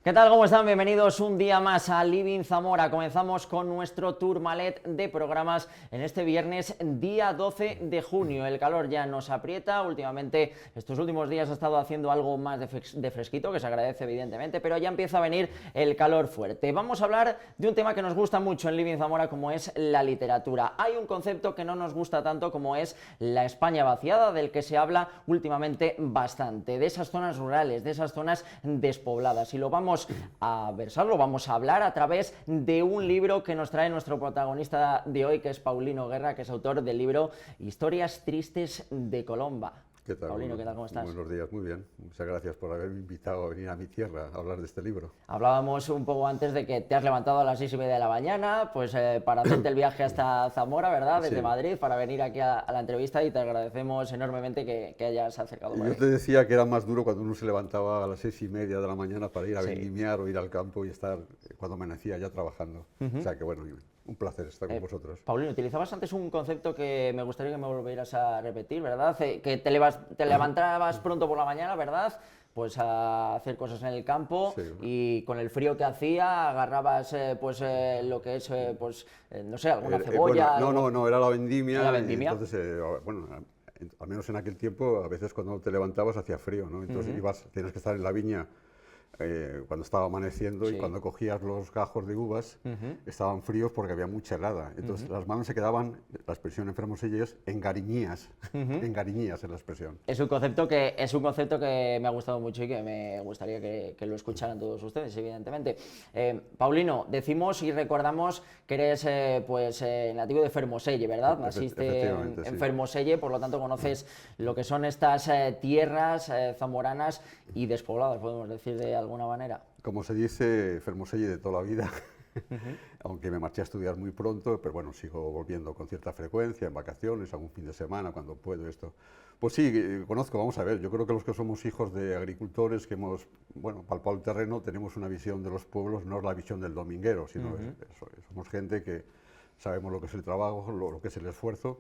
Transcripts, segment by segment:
¿Qué tal? ¿Cómo están? Bienvenidos un día más a Living Zamora. Comenzamos con nuestro tourmalet de programas en este viernes, día 12 de junio. El calor ya nos aprieta. Últimamente, estos últimos días ha estado haciendo algo más de fresquito, que se agradece evidentemente, pero ya empieza a venir el calor fuerte. Vamos a hablar de un tema que nos gusta mucho en Living Zamora, como es la literatura. Hay un concepto que no nos gusta tanto, como es la España vaciada, del que se habla últimamente bastante, de esas zonas rurales, de esas zonas despobladas. Y lo vamos a versarlo, vamos a hablar a través de un libro que nos trae nuestro protagonista de hoy, que es Paulino Guerra, que es autor del libro Historias tristes de Colomba. ¿Qué tal? Paulino, ¿qué tal? ¿Cómo estás? Buenos días, muy bien. Muchas gracias por haberme invitado a venir a mi tierra a hablar de este libro. Hablábamos un poco antes de que te has levantado a las 6:30 de la mañana, pues para hacerte el viaje hasta Zamora, ¿verdad? Desde Sí. Madrid, para venir aquí a la entrevista, y te agradecemos enormemente que hayas acercado por Yo aquí. te decía que era más duro cuando uno se levantaba a las 6:30 de la mañana para ir a Sí. vendimiar o ir al campo y estar cuando amanecía ya trabajando. O sea que bueno, un placer estar con vosotros. Paulino, utilizabas antes un concepto que me gustaría que me volvieras a repetir, ¿verdad? Que te levantabas pronto por la mañana, ¿verdad? Pues a hacer cosas en el campo, Sí. y con el frío que hacía agarrabas lo que es, no sé, alguna cebolla. Bueno, no, era la vendimia. ¿La vendimia? Y entonces, bueno, al menos en aquel tiempo, a veces cuando te levantabas hacía frío, ¿no? Entonces tienes que estar en la viña cuando estaba amaneciendo, Sí. y cuando cogías los gajos de uvas estaban fríos porque había mucha helada. Entonces las manos se quedaban, la expresión en Fermoselle es engariñías, engariñías es la expresión. Es un concepto que me ha gustado mucho y que me gustaría que lo escucharan todos ustedes, evidentemente. Paulino, decimos y recordamos que eres nativo de Fermoselle, ¿verdad? Naciste Efectivamente, en sí. Fermoselle, por lo tanto conoces lo que son estas tierras zamoranas y despobladas, podemos decir de alguna manera. Como se dice, Fermoselle de toda la vida, aunque me marché a estudiar muy pronto, pero bueno, sigo volviendo con cierta frecuencia, en vacaciones, algún fin de semana, cuando puedo esto. Pues sí, conozco, vamos a ver, yo creo que los que somos hijos de agricultores, que hemos, bueno, palpado el terreno, tenemos una visión de los pueblos, no es la visión del dominguero, sino somos gente que sabemos lo que es el trabajo, lo que es el esfuerzo,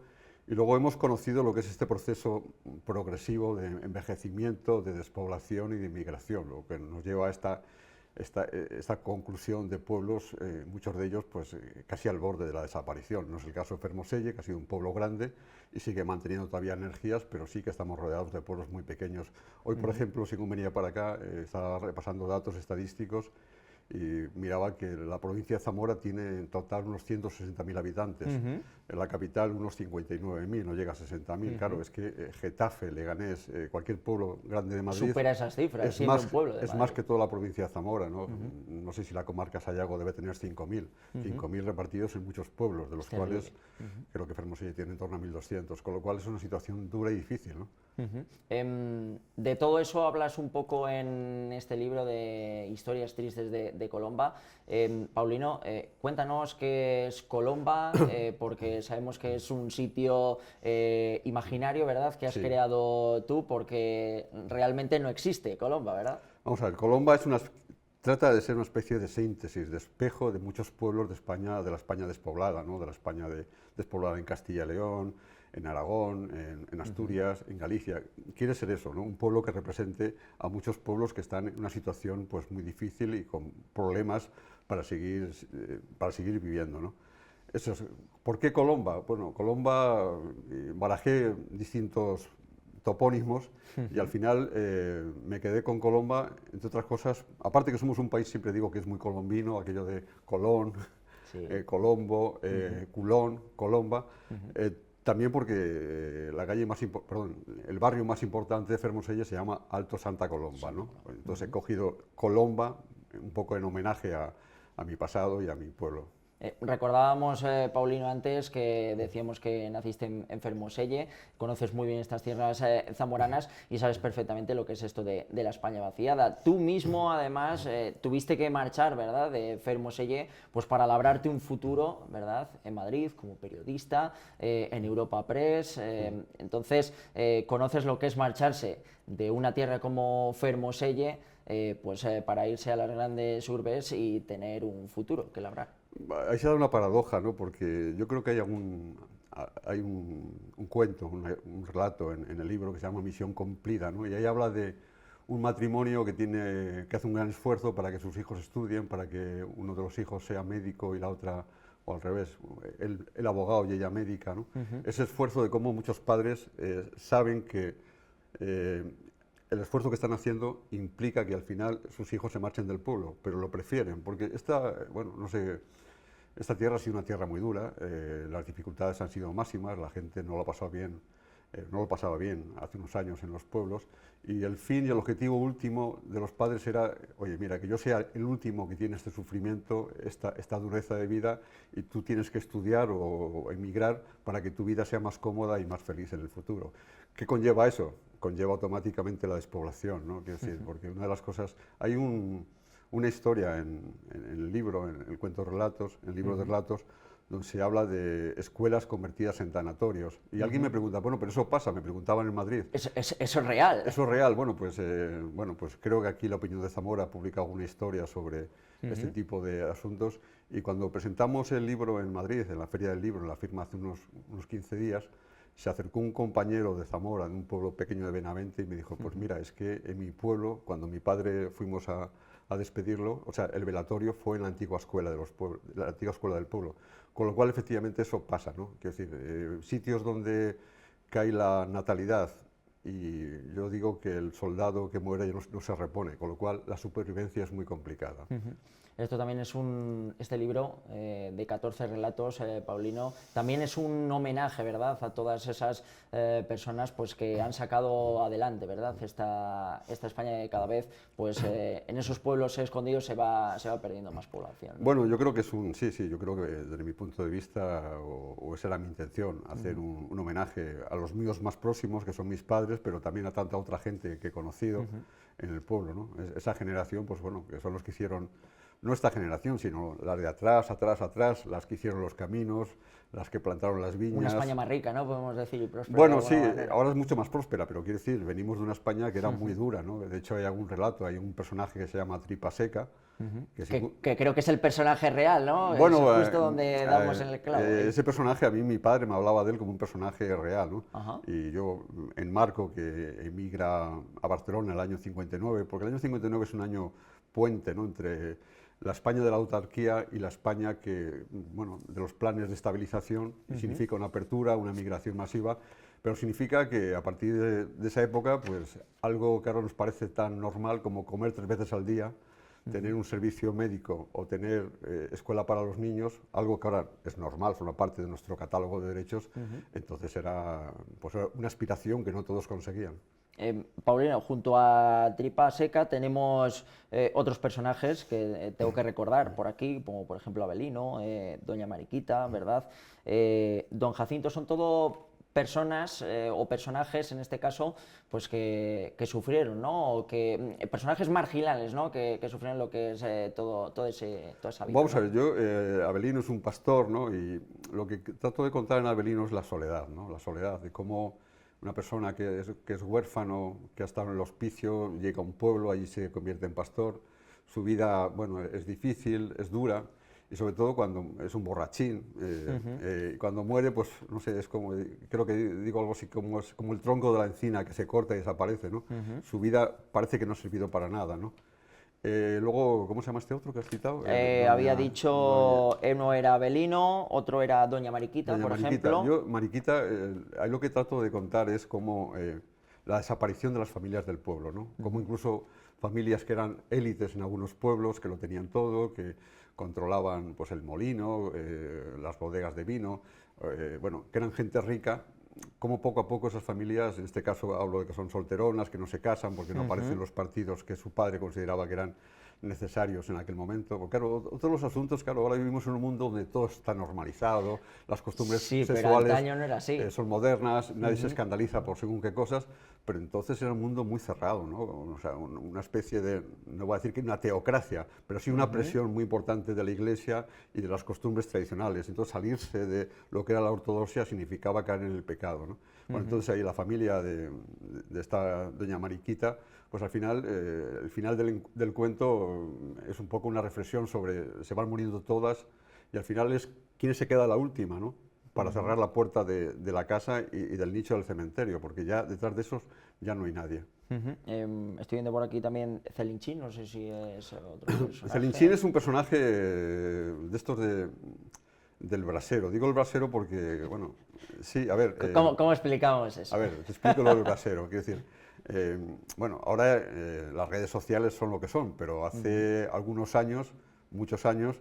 y luego hemos conocido lo que es este proceso progresivo de envejecimiento, de despoblación y de inmigración, lo que nos lleva a esta conclusión de pueblos, muchos de ellos pues casi al borde de la desaparición. No es el caso de Fermoselle, que ha sido un pueblo grande y sigue manteniendo todavía energías, pero sí que estamos rodeados de pueblos muy pequeños. Hoy, por ejemplo, según venía para acá, estaba repasando datos estadísticos y miraba que la provincia de Zamora tiene en total unos 160.000 habitantes, en la capital unos 59.000, no llega a 60.000. Claro, es que Getafe, Leganés, cualquier pueblo grande de Madrid Supera esas cifras, siendo un pueblo de es Madrid. más que toda la provincia de Zamora, ¿no? No sé si la comarca Sayago debe tener 5.000, 5.000 repartidos en muchos pueblos, de los cuales creo que Fermoselle tiene en torno a 1.200, con lo cual es una situación dura y difícil, ¿no? De todo eso hablas un poco en este libro de Historias tristes de Colomba. Paulino, cuéntanos qué es Colomba, porque sabemos que es un sitio imaginario, ¿verdad?, que has Sí. creado tú, porque realmente no existe Colomba, ¿verdad? Vamos a ver, Colomba trata de ser una especie de síntesis, de espejo de muchos pueblos de España, de la España despoblada, ¿no? De la España despoblada en Castilla y León, en Aragón, en Asturias, en Galicia. Quiere ser eso, ¿no? Un pueblo que represente a muchos pueblos que están en una situación pues muy difícil y con problemas para seguir viviendo, ¿no? Eso es. ¿Por qué Colomba? Bueno, Colomba, barajé distintos topónimos y al final me quedé con Colomba, entre otras cosas, aparte que somos un país, siempre digo que es muy colombino, aquello de Colón, Sí. Colombo, Culón, Colomba, también porque el barrio más importante de Fermoselle se llama Alto Santa Colomba, ¿no? Entonces he cogido Colomba un poco en homenaje a mi pasado y a mi pueblo. Recordábamos, Paulino, antes que decíamos que naciste en Fermoselle, conoces muy bien estas tierras zamoranas y sabes perfectamente lo que es esto de la España vaciada. Tú mismo, además, tuviste que marchar, ¿verdad?, de Fermoselle, pues para labrarte un futuro, ¿verdad?, en Madrid, como periodista, en Europa Press. Entonces, conoces lo que es marcharse de una tierra como Fermoselle, para irse a las grandes urbes y tener un futuro que labrar. Ahí se da una paradoja, ¿no? Porque yo creo que hay un cuento, un relato en el libro que se llama Misión Cumplida, ¿no? Y ahí habla de un matrimonio que hace un gran esfuerzo para que sus hijos estudien, para que uno de los hijos sea médico y la otra, o al revés, el abogado y ella médica, ¿no? Ese esfuerzo de cómo muchos padres saben que el esfuerzo que están haciendo implica que al final sus hijos se marchen del pueblo, pero lo prefieren, porque bueno, no sé, esta tierra ha sido una tierra muy dura, las dificultades han sido máximas, la gente no lo ha pasado bien, no lo pasaba bien hace unos años en los pueblos, y el fin y el objetivo último de los padres era, oye, mira, que yo sea el último que tiene este sufrimiento, esta dureza de vida, y tú tienes que estudiar o emigrar para que tu vida sea más cómoda y más feliz en el futuro. ¿Qué conlleva eso? Conlleva automáticamente la despoblación, ¿no? Quiero decir, porque una de las cosas, hay una historia en el libro, en el cuento Relatos, en el libro de relatos, donde se habla de escuelas convertidas en tanatorios. Y alguien me pregunta, bueno, pero eso pasa, me preguntaban en Madrid. Eso es real. Eso es real. Bueno, pues creo que aquí La Opinión de Zamora ha publicado una historia sobre este tipo de asuntos. Y cuando presentamos el libro en Madrid, en la Feria del Libro, en la firma hace unos 15 días, se acercó un compañero de Zamora, de un pueblo pequeño de Benavente, y me dijo, pues mira, es que en mi pueblo, cuando mi padre fuimos a despedirlo, o sea, el velatorio fue en la antigua escuela la antigua escuela del pueblo, con lo cual efectivamente eso pasa, ¿no? Quiero decir, sitios donde cae la natalidad, y yo digo que el soldado que muere no se repone, con lo cual la supervivencia es muy complicada. Esto también es este libro de 14 relatos, Paulino, también es un homenaje, ¿verdad?, a todas esas personas pues, que han sacado adelante, ¿verdad?, esta España que cada vez pues, en esos pueblos escondidos se va perdiendo más población, ¿no? Bueno, yo creo que sí, yo creo que desde mi punto de vista, o esa era mi intención, hacer un homenaje a los míos más próximos, que son mis padres, pero también a tanta otra gente que he conocido en el pueblo, ¿no? Esa generación, pues bueno, que son los que hicieron, no esta generación, sino las de atrás, las que hicieron los caminos, las que plantaron las viñas. Una España más rica, ¿no? Podemos decir, y próspera. Bueno, sí, ahora es mucho más próspera, pero quiero decir, venimos de una España que era muy dura, ¿no? De hecho, hay algún relato, hay un personaje que se llama Tripa Seca. Que creo que es el personaje real, ¿no? Bueno, es justo donde damos en el clavo. Ese personaje, a mí mi padre me hablaba de él como un personaje real, ¿no? Ajá. Y yo enmarco que emigra a Barcelona en el año 59, porque el año 59 es un año puente, ¿no?, entre la España de la autarquía y la España de los planes de estabilización, y significa una apertura, una migración masiva, pero significa que a partir de esa época, pues algo que ahora nos parece tan normal como comer 3 veces al día, tener un servicio médico o tener escuela para los niños, algo que ahora es normal, forma parte de nuestro catálogo de derechos, entonces era pues, una aspiración que no todos conseguían. Paulino, junto a Tripa Seca tenemos otros personajes que tengo que recordar por aquí, como por ejemplo Avelino, Doña Mariquita, ¿verdad? Don Jacinto, son todo personas o personajes, en este caso, pues que sufrieron, ¿no? O personajes marginales, ¿no? Que sufrieron lo que es toda esa vida. Vamos a ver, Avelino es un pastor, ¿no? Y lo que trato de contar en Avelino es la soledad, ¿no? La soledad, de cómo una persona que es huérfano, que ha estado en el hospicio, llega a un pueblo, allí se convierte en pastor. Su vida, bueno, es difícil, es dura, y sobre todo cuando es un borrachín. Cuando muere, pues no sé, es como, creo que digo algo así, como el tronco de la encina que se corta y desaparece, ¿no? Su vida parece que no ha servido para nada, ¿no? Luego, ¿cómo se llama este otro que has citado? Había dicho, uno era Avelino, otro era Doña Mariquita, por ejemplo. Yo, Mariquita, ahí lo que trato de contar es cómo la desaparición de las familias del pueblo, ¿no? Como incluso familias que eran élites en algunos pueblos, que lo tenían todo, que controlaban pues, el molino, las bodegas de vino, bueno, que eran gente rica, como poco a poco esas familias, en este caso hablo de que son solteronas, que no se casan porque no aparecen los partidos que su padre consideraba que eran necesarios en aquel momento. Porque, claro, todos los asuntos, claro, ahora vivimos en un mundo donde todo está normalizado, las costumbres sexuales no era así. Son modernas, nadie se escandaliza por según qué cosas, pero entonces era un mundo muy cerrado, ¿no? O sea, una especie de, no voy a decir que una teocracia, pero sí una presión muy importante de la Iglesia y de las costumbres tradicionales. Entonces salirse de lo que era la ortodoxia significaba caer en el pecado, ¿no? Bueno, entonces ahí la familia de esta doña Mariquita, pues al final, el final del cuento es un poco una reflexión sobre, se van muriendo todas y al final es quién se queda la última, ¿no? para cerrar la puerta de la casa y del nicho del cementerio, porque ya detrás de esos ya no hay nadie. Estoy viendo por aquí también Celinchín, no sé si es otro personaje. Celinchín es un personaje de estos del brasero. Digo el brasero porque, bueno, sí, a ver... ¿Cómo explicamos eso? A ver, te explico lo del brasero. Quiero decir, bueno, ahora las redes sociales son lo que son, pero hace algunos años, muchos años,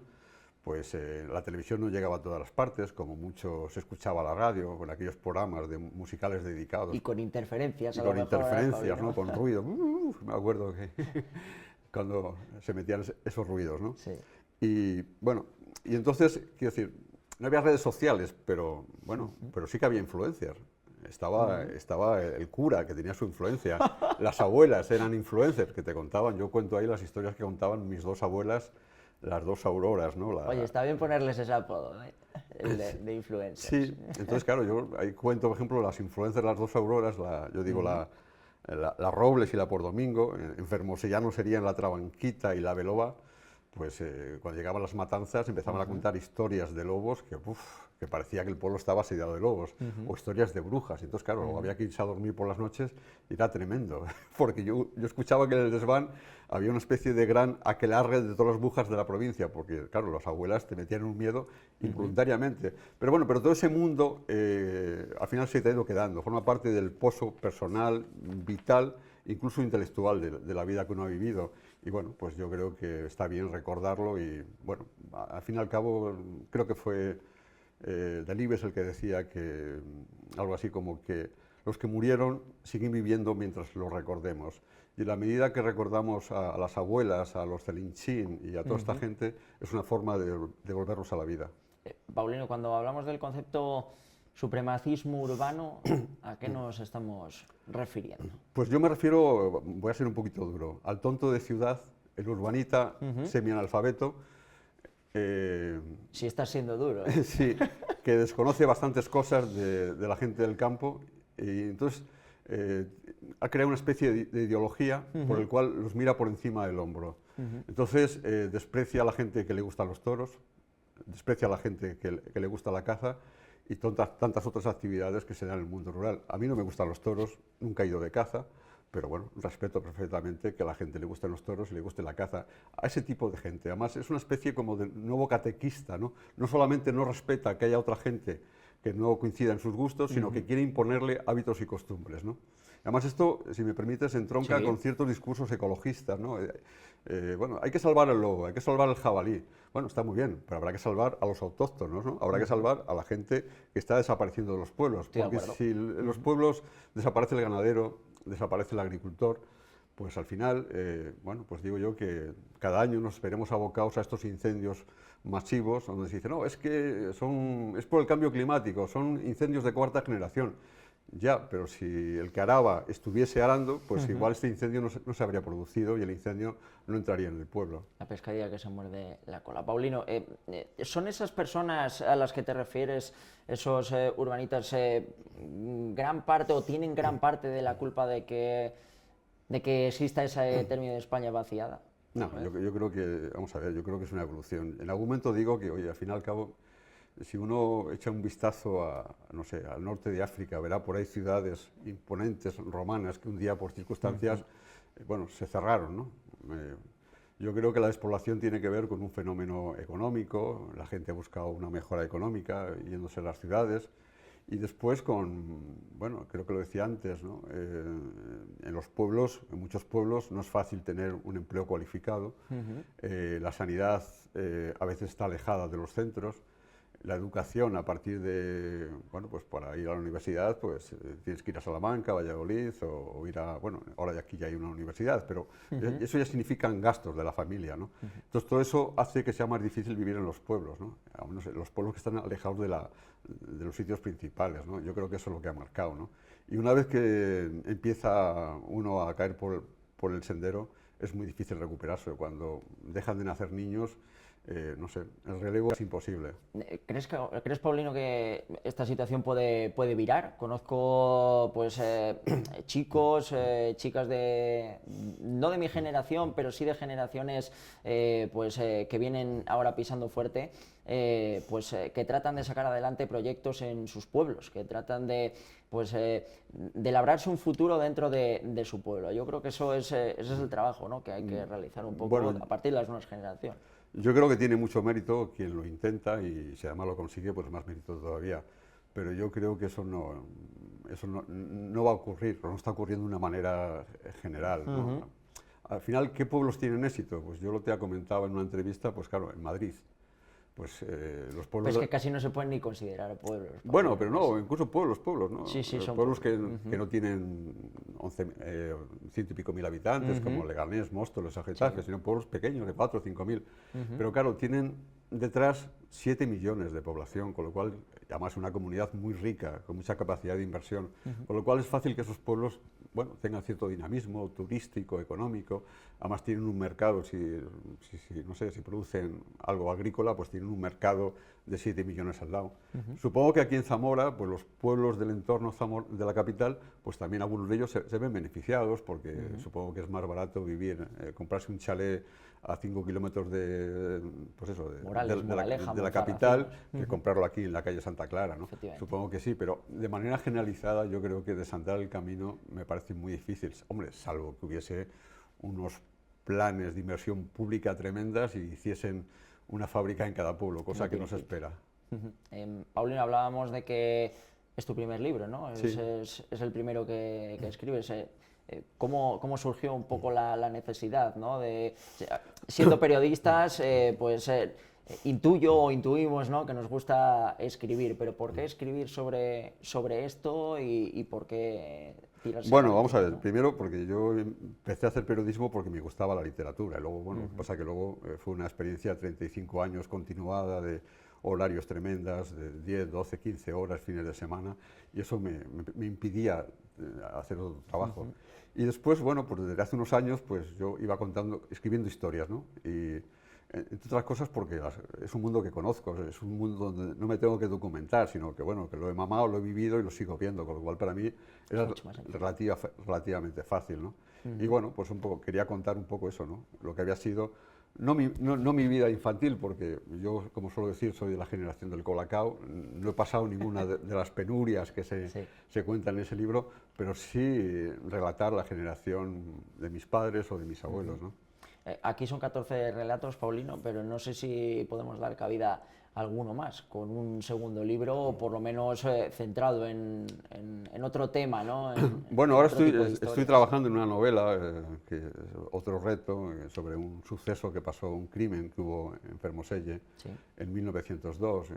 pues la televisión no llegaba a todas las partes, como mucho se escuchaba la radio, con aquellos programas de musicales dedicados. Y con interferencias, Y a con lo mejor, interferencias, Paulino. ¿no? Con ruido. Me acuerdo que cuando se metían esos ruidos, ¿no? Sí. Y bueno, y entonces, quiero decir, no había redes sociales, pero bueno, pero sí que había influencias. Estaba el cura, que tenía su influencia. Las abuelas eran influencers que te contaban. Yo cuento ahí las historias que contaban mis dos abuelas, las dos Auroras, ¿no? Oye, está bien ponerles ese apodo, ¿eh? El de influencers. Sí, entonces claro, yo ahí cuento, por ejemplo, las influencers, las dos Auroras, yo digo la Robles y la Por Domingo, en Fermosellano serían la Trabanquita y la Belova, pues cuando llegaban las matanzas empezaban a contar historias de lobos que parecía que el pueblo estaba asediado de lobos, o historias de brujas. Entonces, claro, había que irse a dormir por las noches y era tremendo, porque yo escuchaba que en el desván había una especie de gran aquelarre de todas las brujas de la provincia, porque, claro, las abuelas te metían un miedo involuntariamente. Pero bueno, pero todo ese mundo al final se te ha ido quedando, forma parte del pozo personal, vital, incluso intelectual de la vida que uno ha vivido. Y bueno, pues yo creo que está bien recordarlo y bueno, al fin y al cabo creo que fue Delibes el que decía que algo así como que los que murieron siguen viviendo mientras los recordemos. Y en la medida que recordamos a las abuelas, a los Celinchín y a toda esta gente, es una forma de volverlos a la vida. Paulino, cuando hablamos del concepto supremacismo urbano, ¿a qué nos estamos refiriendo? Pues yo me refiero, voy a ser un poquito duro, al tonto de ciudad, el urbanita semianalfabeto. Sí, estás siendo duro, ¿eh? Sí, que desconoce bastantes cosas de la gente del campo y entonces ha creado una especie de ideología por el cual los mira por encima del hombro. Entonces desprecia a la gente que le gustan los toros, desprecia a la gente que le gusta la caza y tantas otras actividades que se dan en el mundo rural. A mí no me gustan los toros, nunca he ido de caza, pero bueno, respeto perfectamente que a la gente le gusten los toros y le guste la caza. A ese tipo de gente, además es una especie como de nuevo catequista, ¿no? No solamente no respeta que haya otra gente que no coincida en sus gustos, sino que quiere imponerle hábitos y costumbres, ¿no? Además esto, si me permites, entronca con ciertos discursos ecologistas, ¿no? Bueno, hay que salvar el lobo, hay que salvar el jabalí. Bueno, está muy bien, pero habrá que salvar a los autóctonos, ¿no? Habrá que salvar a la gente que está desapareciendo de los pueblos. Porque si en los pueblos desaparece el ganadero, desaparece el agricultor, pues al final, bueno, pues digo yo que cada año nos veremos abocados a estos incendios masivos, donde se dice, no, es que es por el cambio climático, son incendios de cuarta generación. Ya, pero si el que araba estuviese arando, pues igual este incendio no se habría producido y el incendio no entraría en el pueblo. La pescadilla que se muerde la cola. Paulino, ¿son esas personas a las que te refieres, esos urbanitas, gran parte o tienen gran parte de la culpa de que exista ese término de España vaciada? No, yo creo que, vamos a ver, yo creo que es una evolución. En algún momento digo que, oye, al fin y al cabo, si uno echa un vistazo no sé, al norte de África, verá por ahí ciudades imponentes, romanas, que un día por circunstancias, bueno, se cerraron, ¿no? Yo creo que la despoblación tiene que ver con un fenómeno económico, la gente ha buscado una mejora económica yéndose a las ciudades, y después bueno, creo que lo decía antes, ¿no? En los pueblos, en muchos pueblos, no es fácil tener un empleo cualificado, la sanidad a veces está alejada de los centros, la educación a partir de, bueno, pues para ir a la universidad, pues tienes que ir a Salamanca, Valladolid o ir a, bueno, ahora aquí ya hay una universidad, pero eso ya significan gastos de la familia, ¿no? Entonces todo eso hace que sea más difícil vivir en los pueblos, ¿no? No sé, los pueblos que están alejados de los sitios principales, ¿no? Yo creo que eso es lo que ha marcado, ¿no? Y una vez que empieza uno a caer por el sendero, es muy difícil recuperarse. Cuando dejan de nacer niños, no sé, el relevo es imposible. ¿Crees, Paulino, que esta situación puede virar? Conozco pues chicos, chicas no de mi generación, pero sí de generaciones que vienen ahora pisando fuerte, que tratan de sacar adelante proyectos en sus pueblos, que tratan de labrarse un futuro dentro de su pueblo. Yo creo que ese es el trabajo, ¿no?, que hay que realizar un poco a partir de las nuevas generaciones. Yo creo que tiene mucho mérito quien lo intenta, y si además lo consigue, pues más mérito todavía. Pero yo creo que eso no va a ocurrir, o no está ocurriendo de una manera general, ¿no? Al final, ¿qué pueblos tienen éxito? Pues yo lo te he comentado en una entrevista, pues claro, en Madrid. Pues los pueblos... Pues que casi no se pueden ni considerar pueblos. Bueno, pero no, incluso pueblos, ¿no? Sí, son pueblos que no tienen 100 y pico mil habitantes, como Leganés, Móstoles, Getafe, sino pueblos pequeños de 4 o 5 mil. Pero claro, tienen detrás 7 millones de población, con lo cual, además, una comunidad muy rica, con mucha capacidad de inversión, con lo cual es fácil que esos pueblos, bueno, tengan cierto dinamismo turístico, económico. Además tienen un mercado, no sé, si producen algo agrícola, pues tienen un mercado de 7 millones al lado. Supongo que aquí en Zamora, pues los pueblos del entorno de la capital, pues también algunos de ellos se ven beneficiados, porque supongo que es más barato vivir, comprarse un chalet a 5 kilómetros de la capital, que comprarlo aquí en la calle Santa Clara, ¿no? Supongo que sí, pero de manera generalizada yo creo que desandar el camino me parece muy difícil. Hombre, salvo que hubiese unos planes de inversión pública tremendas y hiciesen una fábrica en cada pueblo, cosa que no se espera. Paulino, hablábamos de que es tu primer libro, ¿no? Sí. Es el primero que escribes. ¿Cómo surgió un poco la necesidad, ¿no?, siendo periodistas, intuyo o intuimos, ¿no?, que nos gusta escribir, pero ¿por qué escribir sobre esto y por qué tirarse? Bueno, vamos a ver, primero porque yo empecé a hacer periodismo porque me gustaba la literatura, y luego, bueno, pasa que luego fue una experiencia de 35 años continuada de horarios tremendas, de 10, 12, 15 horas, fines de semana, y eso me impedía hacer otro trabajo. Y después, bueno, pues desde hace unos años, pues yo iba escribiendo historias, ¿no? Y entre otras cosas porque es un mundo que conozco, es un mundo donde no me tengo que documentar, sino que, bueno, que lo he mamado, lo he vivido y lo sigo viendo, con lo cual para mí era relativamente fácil, ¿no? Y bueno, pues un poco, quería contar un poco eso, ¿no? Lo que había sido, no mi vida infantil, porque yo, como suelo decir, soy de la generación del Colacao, no he pasado ninguna de las penurias que se cuentan en ese libro, pero sí relatar la generación de mis padres o de mis abuelos, ¿no? Aquí son 14 relatos, Paulino, pero no sé si podemos dar cabida a alguno más, con un segundo libro, o por lo menos centrado en otro tema, ¿no? Bueno, ahora estoy trabajando en una novela, que es otro reto, sobre un suceso que pasó, un crimen que hubo en Fermoselle en 1902.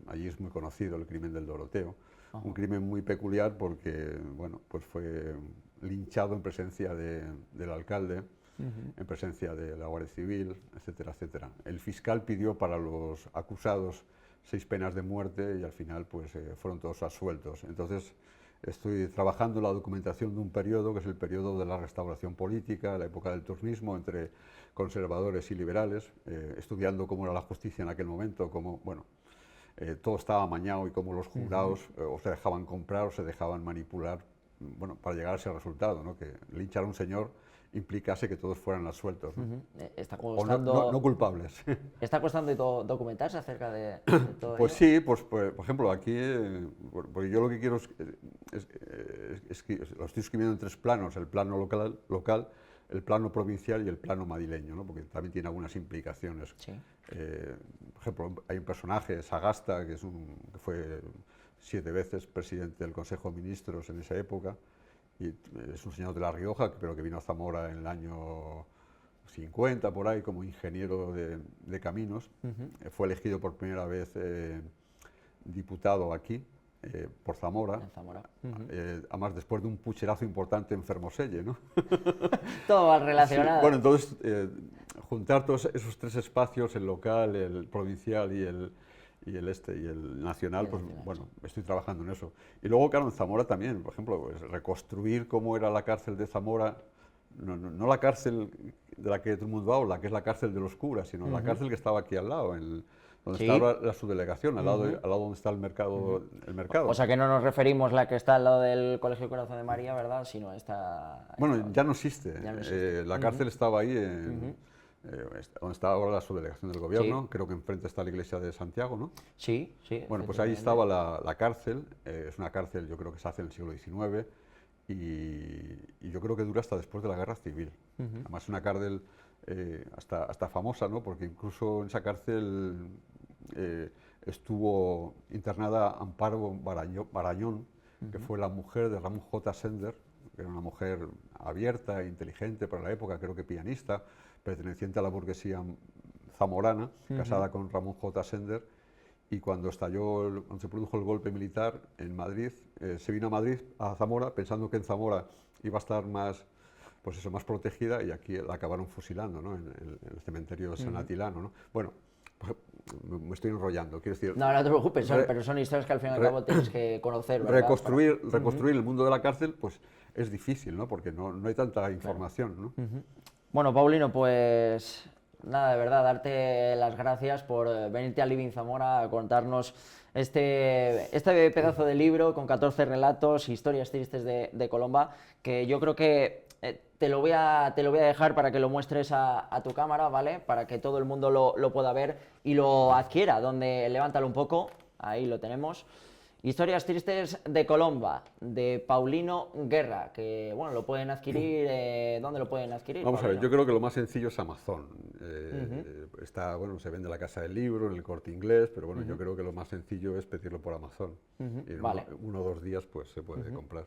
Allí es muy conocido el crimen del Doroteo. Un crimen muy peculiar porque, bueno, pues fue linchado en presencia del alcalde, en presencia de la Guardia Civil, etcétera, etcétera. El fiscal pidió para los acusados 6 penas de muerte y al final pues fueron todos absueltos. Entonces estoy trabajando en la documentación de un periodo que es el periodo de la restauración política, la época del turnismo entre conservadores y liberales, estudiando cómo era la justicia en aquel momento, cómo, bueno, todo estaba amañado y cómo los jurados o se dejaban comprar o se dejaban manipular, bueno, para llegar a ese resultado, ¿no? Que linchar a un señor implicase que todos fueran absueltos, ¿no? Está costando, o no culpables. ¿Está costando documentarse acerca de todo pues ello? sí, pues por ejemplo, aquí, porque yo lo que quiero lo estoy escribiendo en 3 planos, el plano local, el plano provincial y el plano madrileño, ¿no? Porque también tiene algunas implicaciones. Sí. Por ejemplo, hay un personaje, Sagasta, que fue 7 veces presidente del Consejo de Ministros en esa época, y es un señor de La Rioja, pero que vino a Zamora en el año 50, por ahí, como ingeniero de caminos. Fue elegido por primera vez diputado aquí, por Zamora. En Zamora. Además, después de un pucherazo importante en Fermoselle, ¿no? Todo va relacionado. Sí, bueno, entonces, juntar todos esos 3 espacios, el local, el provincial y el nacional, pues bueno, estoy trabajando en eso. Y luego, claro, en Zamora también, por ejemplo, pues, reconstruir cómo era la cárcel de Zamora no la cárcel de la que todo el mundo habla, que es la cárcel de los curas, sino la cárcel que estaba aquí al lado, donde está ahora la subdelegación, al lado donde está el mercado. O sea que no nos referimos a la que está al lado del Colegio Corazón de María, ¿verdad? Sino esta... Bueno, ya no existe. Ya no existe. La cárcel estaba ahí, donde está ahora la subdelegación del gobierno, Sí. creo que enfrente está la iglesia de Santiago, ¿no? Sí, sí. Bueno, pues ahí estaba la cárcel, es una cárcel yo creo que se hace en el siglo XIX y yo creo que dura hasta después de la Guerra Civil. Además es una cárcel hasta famosa, ¿no? Porque incluso en esa cárcel estuvo internada Amparo Barallón, que fue la mujer de Ramón J. Sender, que era una mujer abierta e inteligente para la época, creo que pianista, perteneciente a la burguesía zamorana, casada con Ramón J. Sender, y cuando cuando se produjo el golpe militar en Madrid, se vino a Madrid, a Zamora, pensando que en Zamora iba a estar más protegida, y aquí la acabaron fusilando, ¿no? en el cementerio de San Atilano, ¿no? Bueno, pues, me estoy enrollando, quiero decir... No, no te preocupes, pero son historias que al fin y al cabo tienes que conocer, ¿verdad? Reconstruir el mundo de la cárcel, pues es difícil, ¿no? Porque no hay tanta información, ¿no? Bueno, Paulino, pues nada, de verdad, darte las gracias por venirte a Living Zamora a contarnos este pedazo de libro con 14 relatos, historias tristes de Colomba, que yo creo que te lo voy a dejar para que lo muestres a tu cámara, ¿vale? Para que todo el mundo lo pueda ver y lo adquiera, levántalo un poco, ahí lo tenemos. Historias tristes de Colomba, de Paulino Guerra, que bueno, lo pueden adquirir, ¿dónde lo pueden adquirir? Vamos Paulino? a ver, yo creo que lo más sencillo es Amazon. Bueno, se vende en la Casa del Libro, en el Corte Inglés, pero bueno, yo creo que lo más sencillo es pedirlo por Amazon. Y en Vale. uno o 2 días pues se puede comprar.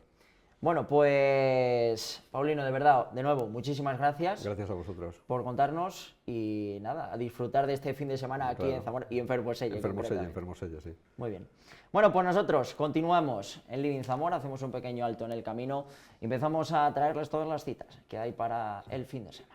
Bueno, pues Paulino, de verdad, de nuevo, muchísimas gracias. Gracias a vosotros. Por contarnos y nada, a disfrutar de este fin de semana aquí en Zamora y en Fermoselle. En Fermoselle, sí. Muy bien. Bueno, pues nosotros continuamos en Living Zamora, hacemos un pequeño alto en el camino y empezamos a traerles todas las citas que hay para el fin de semana.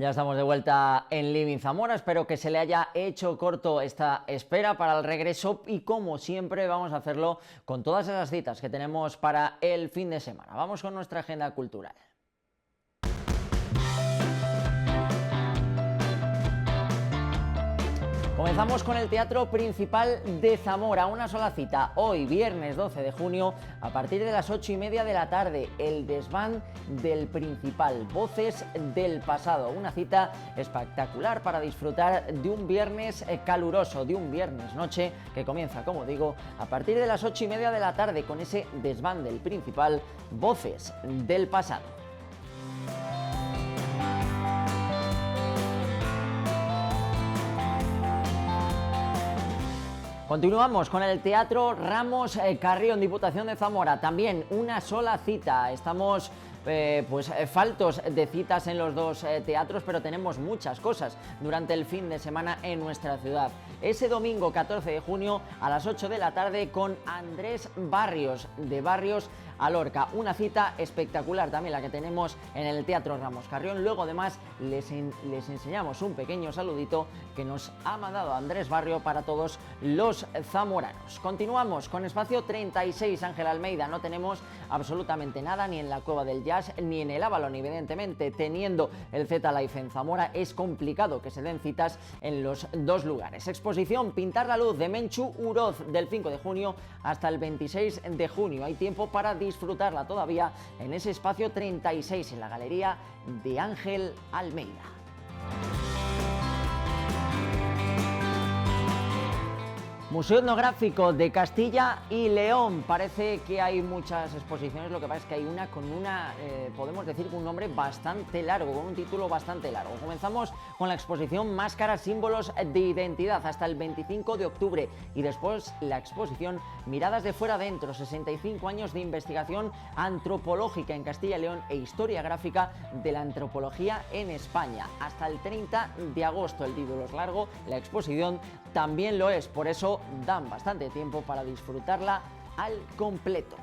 Ya estamos de vuelta en Living Zamora, espero que se le haya hecho corto esta espera para el regreso y como siempre vamos a hacerlo con todas esas citas que tenemos para el fin de semana. Vamos con nuestra agenda cultural. Comenzamos con el Teatro Principal de Zamora, una sola cita, hoy viernes 12 de junio a partir de las 8:30 de la tarde, el desván del Principal, Voces del Pasado, una cita espectacular para disfrutar de un viernes caluroso, de un viernes noche que comienza, como digo, a partir de las 8:30 de la tarde con ese desván del Principal, Voces del Pasado. Continuamos con el Teatro Ramos Carrión, Diputación de Zamora, también una sola cita, estamos faltos de citas en los dos teatros, pero tenemos muchas cosas durante el fin de semana en nuestra ciudad. Ese domingo 14 de junio a las 8 de la tarde con Andrés Barrios, de Barrios a Lorca, una cita espectacular también la que tenemos en el Teatro Ramos Carrión. Luego además les enseñamos un pequeño saludito que nos ha mandado Andrés Barrio para todos los zamoranos. Continuamos con Espacio 36 Ángel Almeida, no tenemos absolutamente nada ni en la Cueva del Jazz ni en el Avalon, evidentemente teniendo el Z-Life en Zamora es complicado que se den citas en los dos lugares. Exposición Pintar la Luz de Menchu Uroz del 5 de junio hasta el 26 de junio, hay tiempo para disfrutarla todavía en ese Espacio 36 en la Galería de Ángel Almeida. Museo Etnográfico de Castilla y León. Parece que hay muchas exposiciones, lo que pasa es que hay una con podemos decir, con un nombre bastante largo, con un título bastante largo. Comenzamos con la exposición Máscaras, Símbolos de Identidad hasta el 25 de octubre y después la exposición Miradas de Fuera Adentro, 65 años de investigación antropológica en Castilla y León e historia gráfica de la antropología en España. Hasta el 30 de agosto el título es largo, la exposición también lo es, por eso tanto dan bastante tiempo para disfrutarla al completo.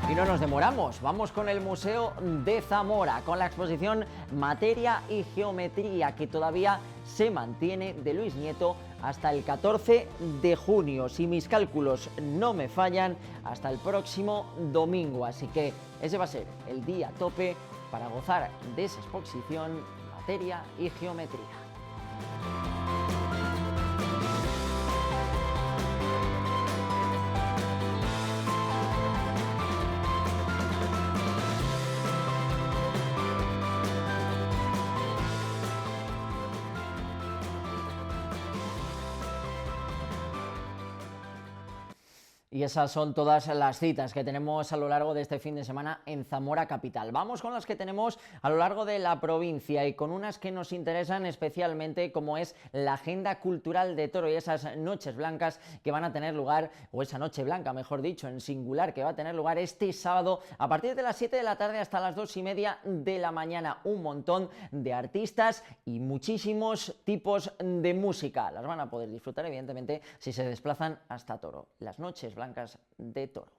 Y no nos demoramos, vamos con el Museo de Zamora, con la exposición Materia y Geometría, que todavía se mantiene, de Luis Nieto, hasta el 14 de junio. Si mis cálculos no me fallan, hasta el próximo domingo. Así que ese va a ser el día tope para gozar de esa exposición Materia y Geometría. Y esas son todas las citas que tenemos a lo largo de este fin de semana en Zamora capital. Vamos con las que tenemos a lo largo de la provincia y con unas que nos interesan especialmente, como es la agenda cultural de Toro y esas noches blancas que van a tener lugar, o esa noche blanca, mejor dicho, en singular, que va a tener lugar este sábado a partir de las 7 de la tarde hasta las 2:30 de la mañana. Un montón de artistas y muchísimos tipos de música. Las van a poder disfrutar, evidentemente, si se desplazan hasta Toro. Las noches blancas de Toro.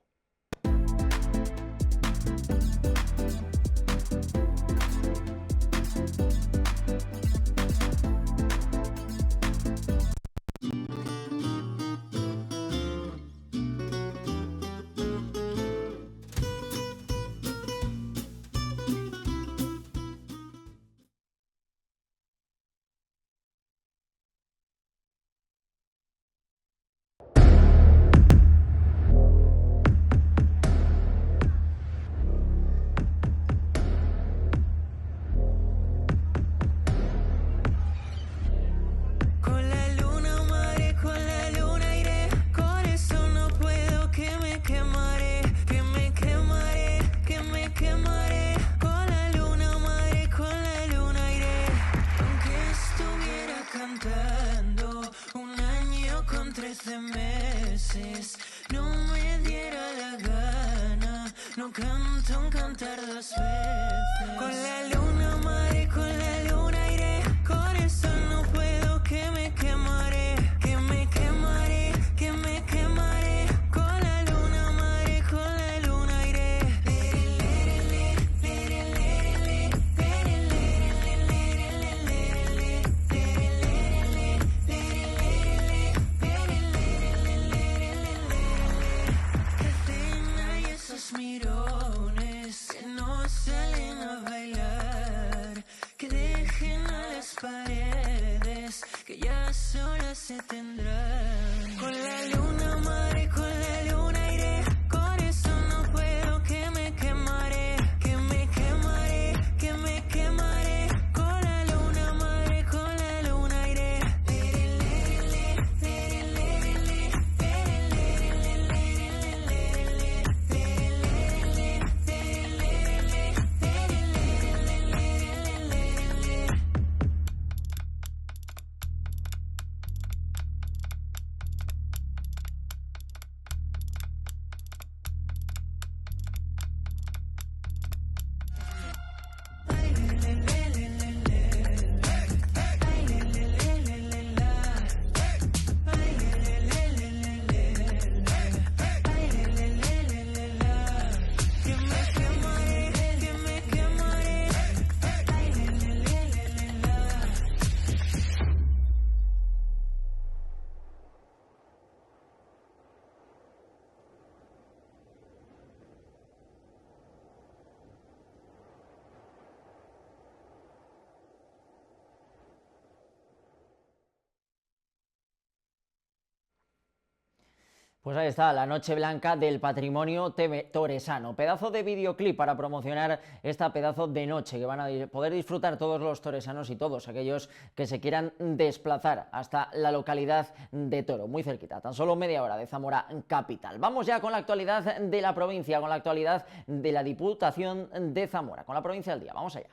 Pues ahí está, la Noche Blanca del Patrimonio Toresano. Pedazo de videoclip para promocionar esta pedazo de noche que van a poder disfrutar todos los toresanos y todos aquellos que se quieran desplazar hasta la localidad de Toro, muy cerquita, tan solo media hora de Zamora capital. Vamos ya con la actualidad de la provincia, con la actualidad de la Diputación de Zamora, con la provincia al día. Vamos allá.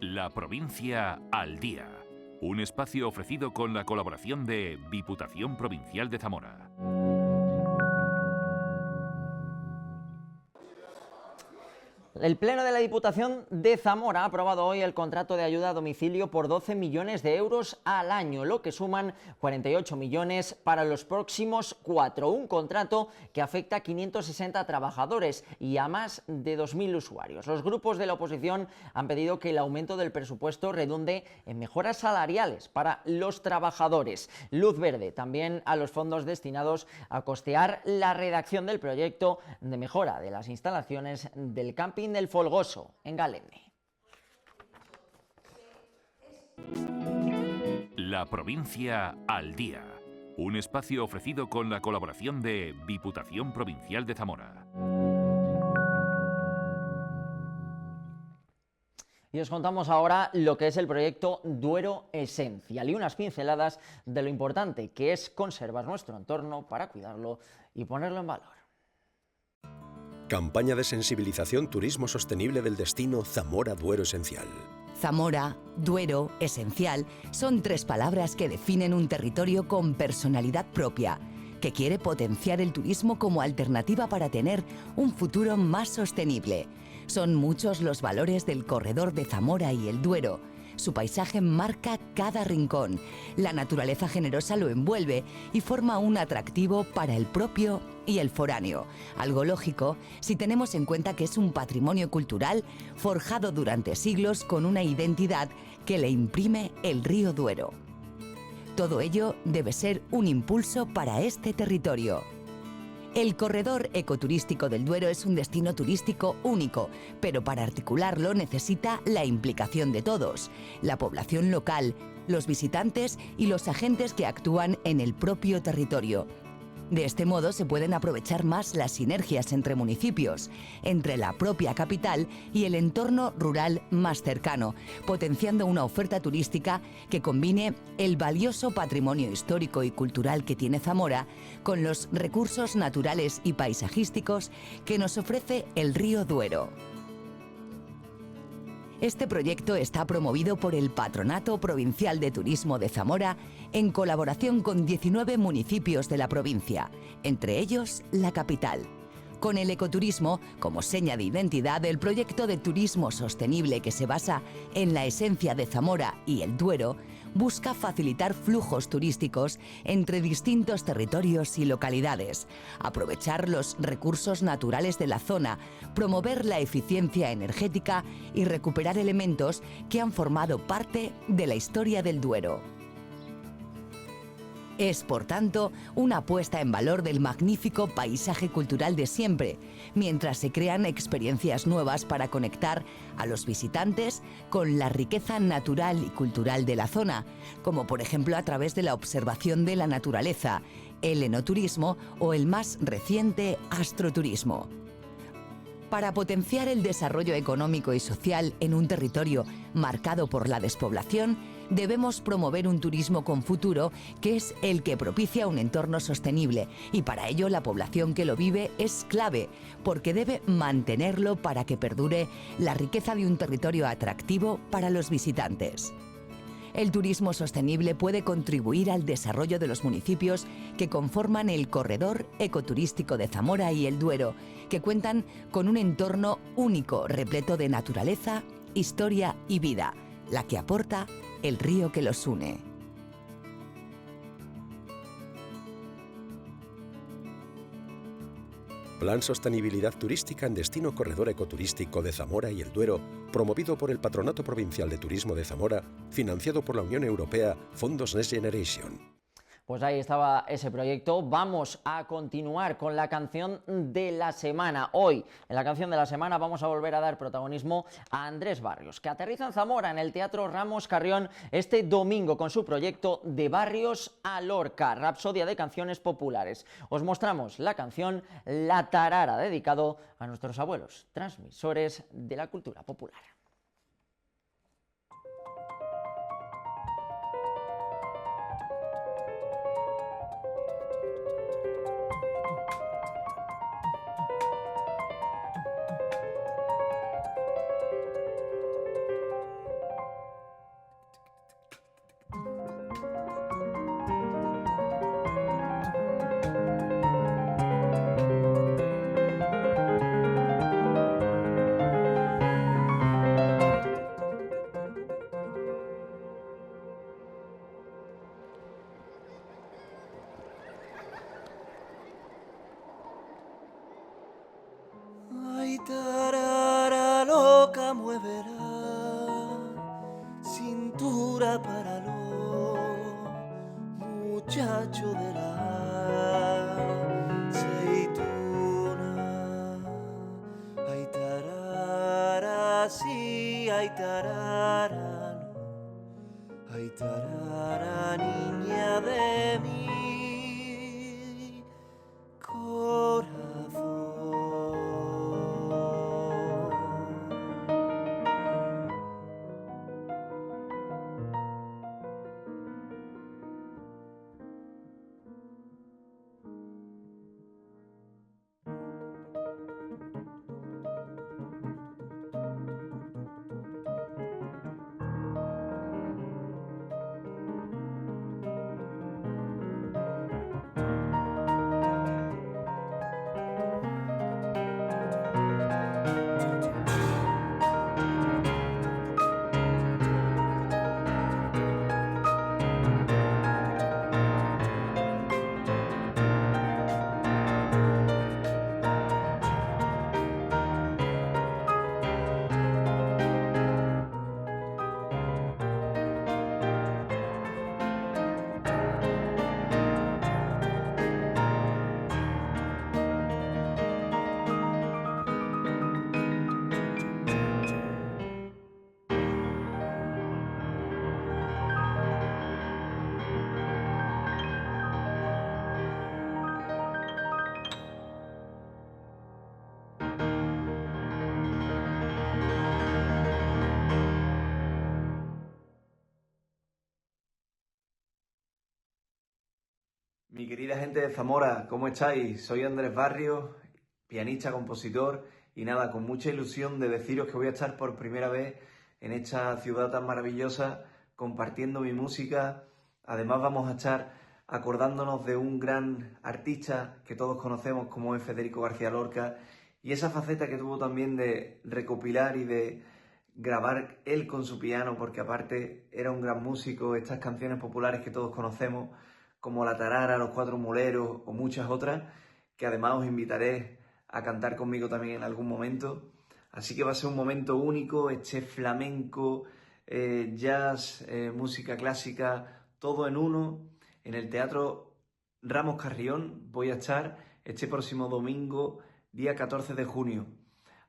La provincia al día. Un espacio ofrecido con la colaboración de Diputación Provincial de Zamora. El Pleno de la Diputación de Zamora ha aprobado hoy el contrato de ayuda a domicilio por 12 millones de euros al año, lo que suman 48 millones para los próximos 4. Un contrato que afecta a 560 trabajadores y a más de 2.000 usuarios. Los grupos de la oposición han pedido que el aumento del presupuesto redunde en mejoras salariales para los trabajadores. Luz verde también a los fondos destinados a costear la redacción del proyecto de mejora de las instalaciones del camping del Folgoso, en Galende. La provincia al día. Un espacio ofrecido con la colaboración de Diputación Provincial de Zamora. Y os contamos ahora lo que es el proyecto Duero Esencial y unas pinceladas de lo importante que es conservar nuestro entorno para cuidarlo y ponerlo en valor. Campaña de sensibilización turismo sostenible del destino Zamora Duero Esencial. Zamora, Duero, Esencial son 3 palabras que definen un territorio con personalidad propia, que quiere potenciar el turismo como alternativa para tener un futuro más sostenible. Son muchos los valores del corredor de Zamora y el Duero. Su paisaje marca cada rincón, la naturaleza generosa lo envuelve y forma un atractivo para el propio y el foráneo. Algo lógico si tenemos en cuenta que es un patrimonio cultural forjado durante siglos con una identidad que le imprime el río Duero. Todo ello debe ser un impulso para este territorio. El corredor ecoturístico del Duero es un destino turístico único, pero para articularlo necesita la implicación de todos, la población local, los visitantes y los agentes que actúan en el propio territorio. De este modo se pueden aprovechar más las sinergias entre municipios, entre la propia capital y el entorno rural más cercano, potenciando una oferta turística que combine el valioso patrimonio histórico y cultural que tiene Zamora con los recursos naturales y paisajísticos que nos ofrece el río Duero. Este proyecto está promovido por el Patronato Provincial de Turismo de Zamora en colaboración con 19 municipios de la provincia, entre ellos la capital. Con el ecoturismo como seña de identidad, el proyecto de turismo sostenible que se basa en la esencia de Zamora y el Duero busca facilitar flujos turísticos entre distintos territorios y localidades, aprovechar los recursos naturales de la zona, promover la eficiencia energética y recuperar elementos que han formado parte de la historia del Duero. Es, por tanto, una puesta en valor del magnífico paisaje cultural de siempre, mientras se crean experiencias nuevas para conectar a los visitantes con la riqueza natural y cultural de la zona, como por ejemplo a través de la observación de la naturaleza, el enoturismo o el más reciente astroturismo. Para potenciar el desarrollo económico y social en un territorio marcado por la despoblación, debemos promover un turismo con futuro que es el que propicia un entorno sostenible y para ello la población que lo vive es clave porque debe mantenerlo para que perdure la riqueza de un territorio atractivo para los visitantes. El turismo sostenible puede contribuir al desarrollo de los municipios que conforman el corredor ecoturístico de Zamora y el Duero, que cuentan con un entorno único repleto de naturaleza, historia y vida, la que aporta el río que los une. Plan Sostenibilidad Turística en Destino Corredor Ecoturístico de Zamora y el Duero, promovido por el Patronato Provincial de Turismo de Zamora, financiado por la Unión Europea, Fondos Next Generation. Pues ahí estaba ese proyecto. Vamos a continuar con la canción de la semana. Hoy, en la canción de la semana, vamos a volver a dar protagonismo a Andrés Barrios, que aterriza en Zamora, en el Teatro Ramos Carrión, este domingo con su proyecto De Barrios a Lorca, rapsodia de canciones populares. Os mostramos la canción La Tarara, dedicado a nuestros abuelos, transmisores de la cultura popular. ay tarara, niña de mi corazón. Mi querida gente de Zamora, ¿cómo estáis? Soy Andrés Barrios, pianista, compositor, y nada, con mucha ilusión de deciros que voy a estar por primera vez en esta ciudad tan maravillosa compartiendo mi música. Además vamos a estar acordándonos de un gran artista que todos conocemos como es Federico García Lorca, y esa faceta que tuvo también de recopilar y de grabar él con su piano, porque aparte era un gran músico. Estas canciones populares que todos conocemos, como La Tarara, Los Cuatro Muleros o muchas otras, que además os invitaré a cantar conmigo también en algún momento. Así que va a ser un momento único, flamenco, jazz, música clásica, todo en uno, en el Teatro Ramos Carrión. Voy a estar este próximo domingo, día 14 de junio.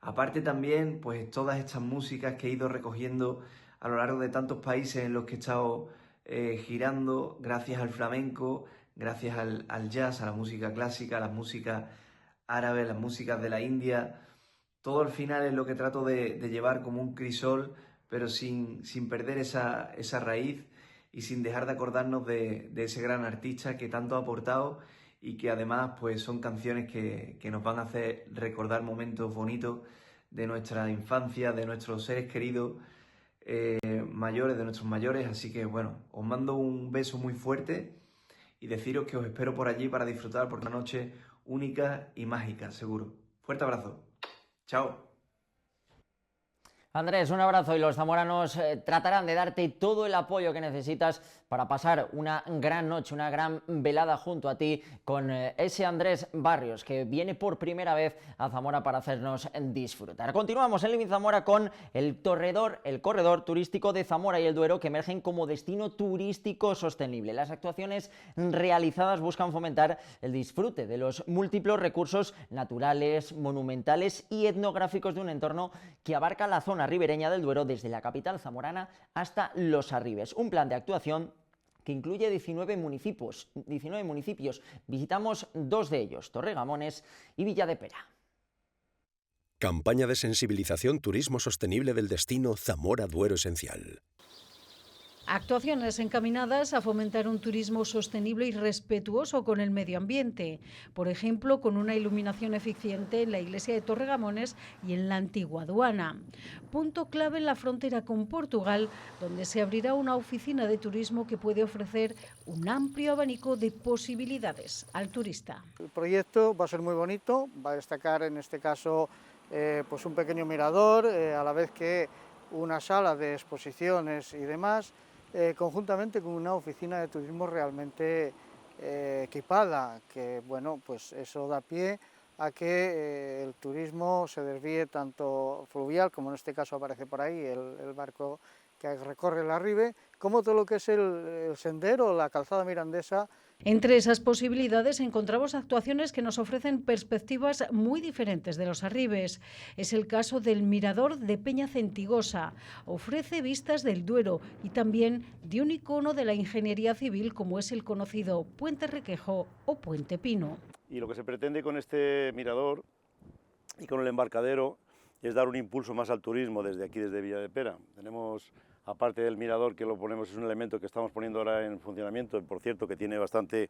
Aparte también, pues todas estas músicas que he ido recogiendo a lo largo de tantos países en los que he estado girando, gracias al flamenco, gracias al jazz, a la música clásica, a las músicas árabes, las músicas de la India. Todo al final es lo que trato de llevar como un crisol, pero sin perder esa raíz y sin dejar de acordarnos de ese gran artista que tanto ha aportado, y que además pues son canciones que nos van a hacer recordar momentos bonitos de nuestra infancia, de nuestros seres queridos mayores, de nuestros mayores. Así que bueno, os mando un beso muy fuerte y deciros que os espero por allí para disfrutar, por una noche única y mágica, seguro. Fuerte abrazo. Chao. Andrés, un abrazo, y los zamoranos tratarán de darte todo el apoyo que necesitas para pasar una gran noche, una gran velada junto a ti con ese Andrés Barrios, que viene por primera vez a Zamora para hacernos disfrutar. Continuamos en Living Zamora con el corredor turístico de Zamora y el Duero, que emergen como destino turístico sostenible. Las actuaciones realizadas buscan fomentar el disfrute de los múltiples recursos naturales, monumentales y etnográficos de un entorno que abarca la zona ribereña del Duero, desde la capital zamorana hasta Los Arribes. Un plan de actuación que incluye 19 municipios. Visitamos dos de ellos, Torregamones y Villadepera. Campaña de sensibilización turismo sostenible del destino Zamora Duero Esencial. Actuaciones encaminadas a fomentar un turismo sostenible y respetuoso con el medio ambiente. Por ejemplo, con una iluminación eficiente en la iglesia de Torregamones y en la antigua aduana. Punto clave en la frontera con Portugal, donde se abrirá una oficina de turismo que puede ofrecer un amplio abanico de posibilidades al turista. El proyecto va a ser muy bonito, va a destacar en este caso pues un pequeño mirador, a la vez que una sala de exposiciones y demás, conjuntamente con una oficina de turismo realmente equipada, que bueno, pues eso da pie a que el turismo se desvíe tanto fluvial, como en este caso aparece por ahí el barco que recorre el Arribe, como todo lo que es el sendero, la calzada mirandesa, Entre esas posibilidades encontramos actuaciones que nos ofrecen perspectivas muy diferentes de los arribes. Es el caso del Mirador de Peña Centigosa. Ofrece vistas del Duero y también de un icono de la ingeniería civil como es el conocido Puente Requejo o Puente Pino. Y lo que se pretende con este mirador y con el embarcadero es dar un impulso más al turismo desde aquí, desde Villadepera. Tenemos, aparte del mirador, que lo ponemos, es un elemento que estamos poniendo ahora en funcionamiento, por cierto, que tiene bastantes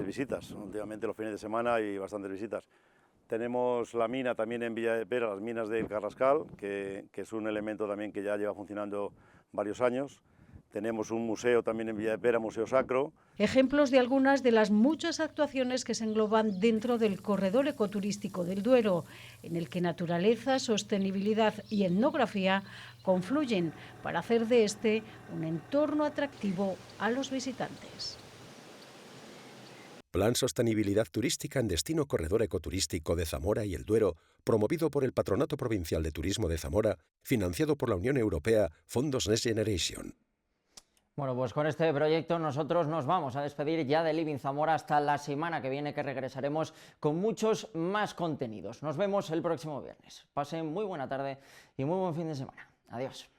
visitas. Últimamente los fines de semana hay bastantes visitas. Tenemos la mina también en Villadepera, las minas del Carrascal, que es un elemento también que ya lleva funcionando varios años. Tenemos un museo también en Villadepera, Museo Sacro. Ejemplos de algunas de las muchas actuaciones que se engloban dentro del corredor ecoturístico del Duero, en el que naturaleza, sostenibilidad y etnografía confluyen para hacer de este un entorno atractivo a los visitantes. Plan Sostenibilidad Turística en Destino Corredor Ecoturístico de Zamora y el Duero, promovido por el Patronato Provincial de Turismo de Zamora, financiado por la Unión Europea, Fondos Next Generation. Bueno, pues con este proyecto nosotros nos vamos a despedir ya de Living Zamora hasta la semana que viene, que regresaremos con muchos más contenidos. Nos vemos el próximo viernes. Pasen muy buena tarde y muy buen fin de semana. Adiós.